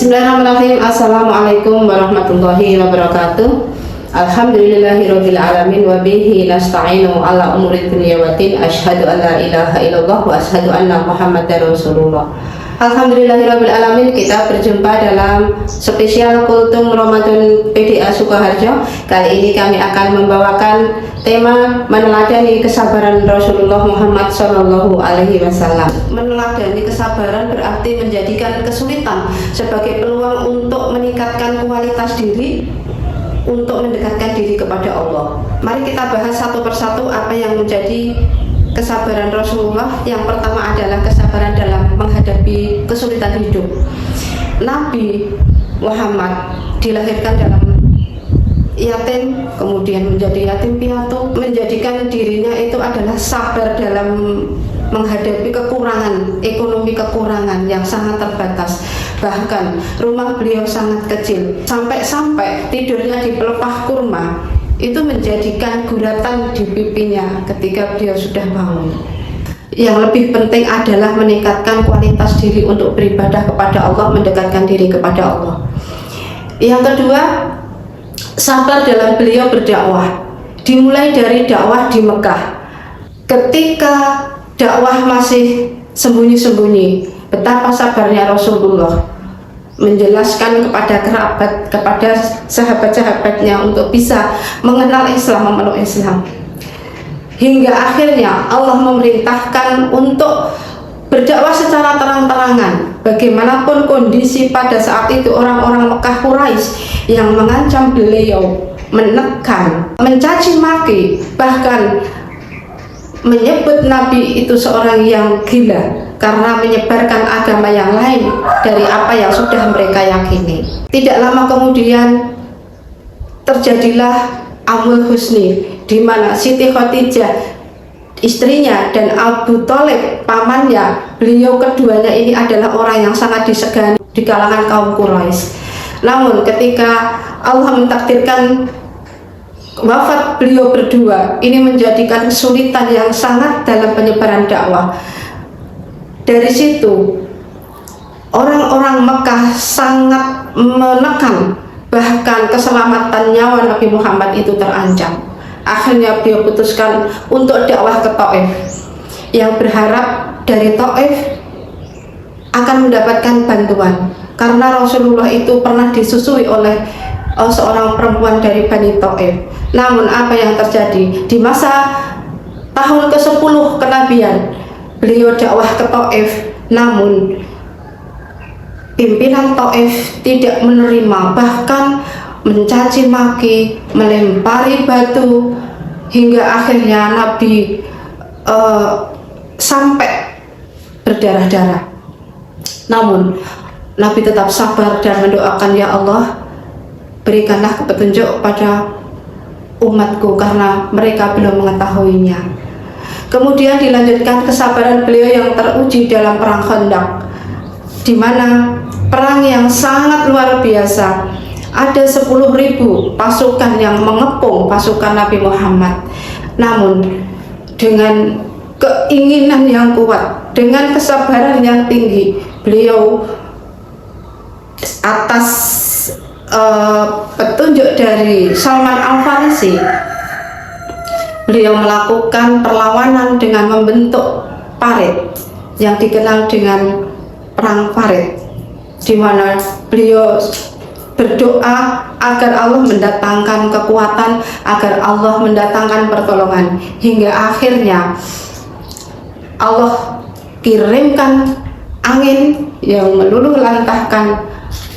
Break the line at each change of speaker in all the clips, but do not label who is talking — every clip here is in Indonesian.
Bismillahirrahmanirrahim. Assalamualaikum warahmatullahi wabarakatuh. Alhamdulillahirabbil alamin wa bihi nasta'inu ala umuri dunya waddin. Asyhadu an la ilaha illallah wa asyhadu anna Muhammadar Rasulullah. Alhamdulillahirabbil alamin. Kita berjumpa dalam spesial Kultum Ramadan PDA Sukoharjo. Kali ini kami akan membawakan tema meneladani kesabaran Rasulullah Muhammad Shallallahu Alaihi Wasallam. Meneladani kesabaran berarti menjadikan kesulitan sebagai peluang untuk meningkatkan kualitas diri, untuk mendekatkan diri kepada Allah. Mari kita bahas satu persatu apa yang menjadi kesabaran Rasulullah. Yang pertama adalah kesabaran dalam menghadapi kesulitan hidup. Nabi Muhammad dilahirkan dalam yatim, kemudian menjadi yatim piatu, menjadikan dirinya itu adalah sabar dalam menghadapi kekurangan ekonomi, kekurangan yang sangat terbatas. Bahkan rumah beliau sangat kecil, sampai-sampai tidurnya di pelepah kurma itu menjadikan guratan di pipinya ketika beliau sudah bangun. Yang lebih penting adalah meningkatkan kualitas diri untuk beribadah kepada Allah, mendekatkan diri kepada Allah. Yang kedua, sabar dalam beliau berdakwah. Dimulai dari dakwah di Mekah. Ketika dakwah masih sembunyi-sembunyi, betapa sabarnya Rasulullah menjelaskan kepada kerabat, kepada sahabat-sahabatnya untuk bisa mengenal Islam, memeluk Islam. Hingga akhirnya Allah memerintahkan untuk berdakwah secara terang-terangan. Bagaimanapun kondisi pada saat itu, orang-orang Mekah Quraisy yang mengancam beliau, menekan, mencaci maki, bahkan menyebut Nabi itu seorang yang gila karena menyebarkan agama yang lain dari apa yang sudah mereka yakini. Tidak lama kemudian terjadilah Amul Husni, di mana Siti Khadijah istrinya dan Abu Thalib pamannya, beliau keduanya ini adalah orang yang sangat disegani di kalangan kaum Quraisy. Namun ketika Allah mentakdirkan wafat beliau berdua, ini menjadikan kesulitan yang sangat dalam penyebaran dakwah. Dari situ orang-orang Mekah sangat menekan, bahkan keselamatan nyawa Nabi Muhammad itu terancam. Akhirnya beliau putuskan untuk dakwah ke Taif, yang berharap dari Taif akan mendapatkan bantuan, karena Rasulullah itu pernah disusui oleh seorang perempuan dari Bani Taif. Namun apa yang terjadi di masa tahun ke-10 kenabian, beliau dakwah ke Taif, namun pimpinan Taif tidak menerima, bahkan mencaci maki, melempari batu, hingga akhirnya Nabi sampai berdarah-darah. Namun Nabi tetap sabar dan mendoakan, ya Allah, berikanlah petunjuk pada umatku karena mereka belum mengetahuinya. Kemudian dilanjutkan kesabaran beliau yang teruji dalam perang Khandaq, di mana perang yang sangat luar biasa. Ada 10.000 pasukan yang mengepung pasukan Nabi Muhammad. Namun dengan keinginan yang kuat, dengan kesabaran yang tinggi, beliau atas petunjuk dari Salman Al-Farisi, beliau melakukan perlawanan dengan membentuk parit yang dikenal dengan perang parit, di mana beliau berdoa agar Allah mendatangkan kekuatan, agar Allah mendatangkan pertolongan, hingga akhirnya Allah kirimkan angin yang meluluh lantahkan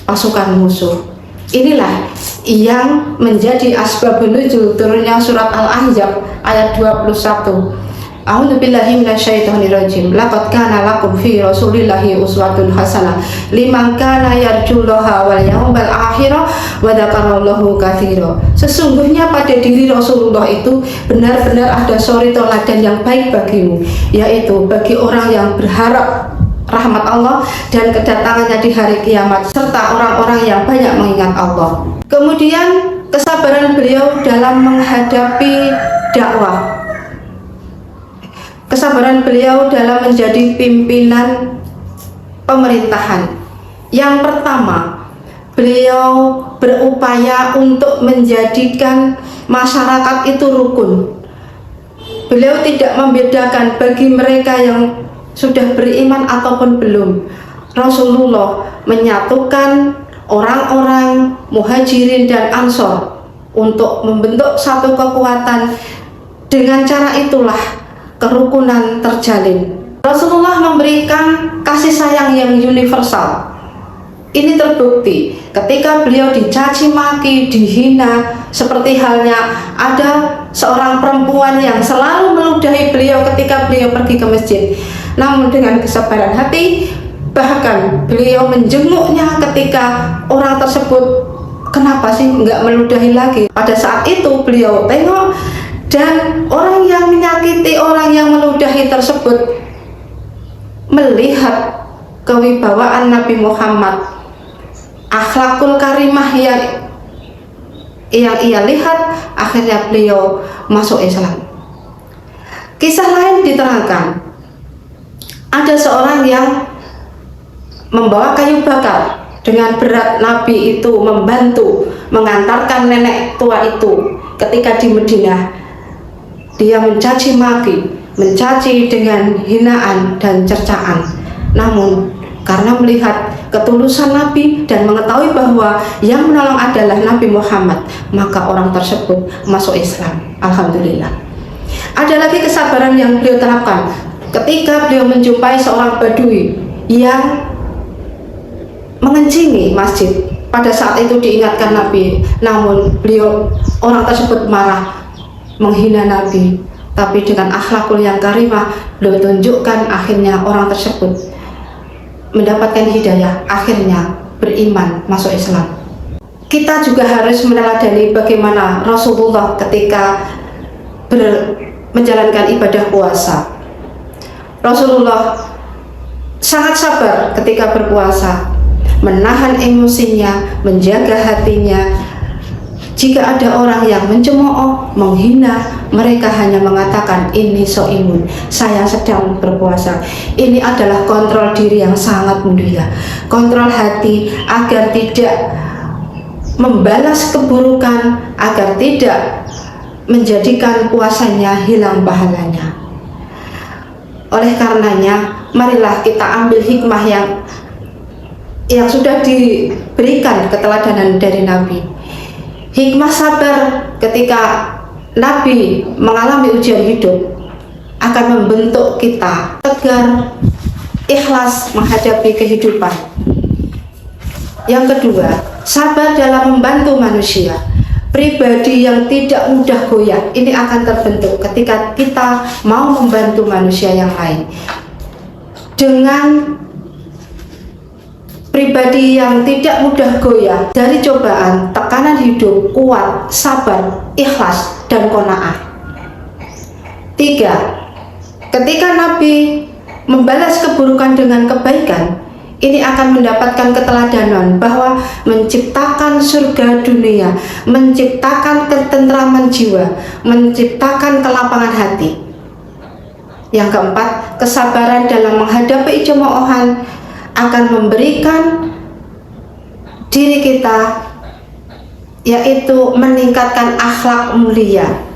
pasukan musuh. Inilah yang menjadi asbabun nuzul turunnya surat Al-Ahzab ayat 21. A'udzubillahi minasyaitonirrajim. Laqad kana lakum fi Rasulillahi uswatun hasanah liman kana yarjullaha wal yawmal akhir wa dzakarallaha katsiran. Sesungguhnya pada diri Rasulullah itu benar-benar ada suri teladan yang baik bagimu, yaitu bagi orang yang berharap rahmat Allah dan kedatangannya di hari kiamat, serta orang-orang yang banyak mengingat Allah. Kemudian kesabaran beliau dalam menghadapi dakwah, kesabaran beliau dalam menjadi pimpinan pemerintahan. Yang pertama,
beliau berupaya untuk menjadikan masyarakat itu rukun. Beliau tidak membedakan bagi mereka yang sudah beriman ataupun belum. Rasulullah menyatukan orang-orang Muhajirin dan Ansor untuk membentuk satu kekuatan. Dengan cara itulah kerukunan terjalin. Rasulullah memberikan kasih sayang yang universal. Ini terbukti ketika beliau dicaci maki, dihina, seperti halnya ada seorang perempuan yang selalu meludahi beliau ketika beliau pergi ke masjid. Namun dengan kesabaran hati, bahkan beliau menjenguknya ketika orang tersebut kenapa sih nggak meludahi lagi. Pada saat itu beliau tengok dan orang yang menyakiti orang yang meludahi tersebut melihat kewibawaan Nabi Muhammad, akhlakul karimah yang ia lihat, akhirnya beliau masuk Islam. Kisah lain diterangkan, ada seorang yang membawa kayu bakar dengan berat. Nabi itu membantu mengantarkan nenek tua itu ketika di Madinah. Dia mencaci maki, mencaci dengan hinaan dan cercaan. Namun karena melihat ketulusan Nabi dan mengetahui bahwa yang menolong adalah Nabi Muhammad, maka orang tersebut masuk Islam. Alhamdulillah. Ada lagi kesabaran yang beliau terapkan ketika beliau menjumpai seorang badui yang mengencingi masjid. Pada saat itu diingatkan Nabi, namun orang tersebut marah, menghina Nabi. Tapi dengan akhlakul yang karimah beliau tunjukkan, akhirnya orang tersebut mendapatkan hidayah, akhirnya beriman, masuk Islam. Kita juga harus meneladani bagaimana Rasulullah ketika menjalankan ibadah puasa. Rasulullah sangat sabar ketika berpuasa, menahan emosinya, menjaga hatinya. Jika ada orang yang mencemooh, menghina, mereka hanya mengatakan ini soimun, saya sedang berpuasa. Ini adalah kontrol diri yang sangat mulia, kontrol hati agar tidak membalas keburukan, agar tidak menjadikan puasanya hilang pahalanya. Oleh karenanya, marilah kita ambil hikmah yang sudah diberikan keteladanan dari Nabi. Hikmah sabar ketika Nabi mengalami ujian hidup akan membentuk kita tegar, ikhlas menghadapi kehidupan. Yang kedua, sabar dalam membantu manusia. Pribadi yang tidak mudah goyah ini akan terbentuk ketika kita mau membantu manusia yang lain. Dengan pribadi yang tidak mudah goyah dari cobaan, tekanan hidup, kuat, sabar, ikhlas, dan qanaah. 3. Ketika Nabi membalas keburukan dengan kebaikan, ini akan mendapatkan keteladanan bahwa menciptakan surga dunia, menciptakan ketentraman jiwa, menciptakan kelapangan hati. Yang keempat, kesabaran dalam menghadapi cemoohan akan memberikan diri kita, yaitu meningkatkan akhlak mulia,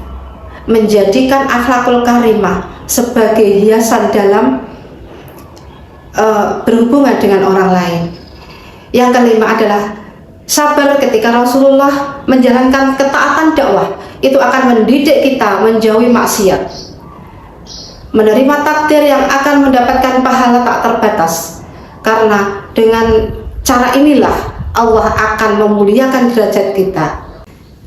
menjadikan akhlakul karimah sebagai hiasan dalam berhubungan dengan orang lain. Yang kelima adalah sabar ketika Rasulullah menjalankan ketaatan dakwah. Itu akan mendidik kita menjauhi maksiat, menerima takdir yang akan mendapatkan pahala tak terbatas. Karena dengan cara inilah Allah akan memuliakan derajat kita.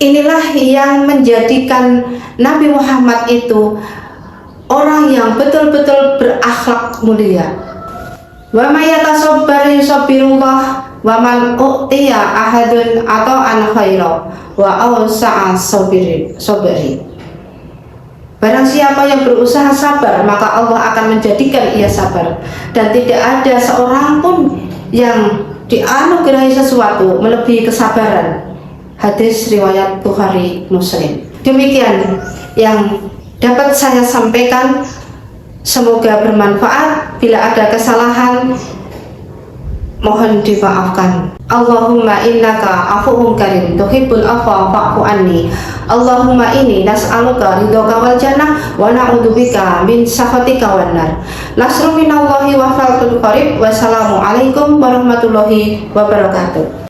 Inilah yang menjadikan Nabi Muhammad itu orang yang betul-betul berakhlak mulia. Wa may yatasabbar yusabbirullah wa man u'tiya ahadun atau an khaira wa awsa'a sabri. Barang siapa yang berusaha sabar, maka Allah akan menjadikan ia sabar, dan tidak ada seorang pun yang dianugerahi sesuatu melebihi kesabaran. Hadis riwayat Bukhari Muslim. Demikian yang dapat saya sampaikan, semoga bermanfaat. Bila ada kesalahan, mohon dimaafkan.
Allahumma innaka afuwwun karim tuhibbul afwa fa'fu anni. Allahumma inni nas'aluka ridhoka wal jannah wa na'udzubika min sakhatika wan nar. Nasrun minallahi wa fathun qarib. Wassalamu alaikum warahmatullahi wabarakatuh.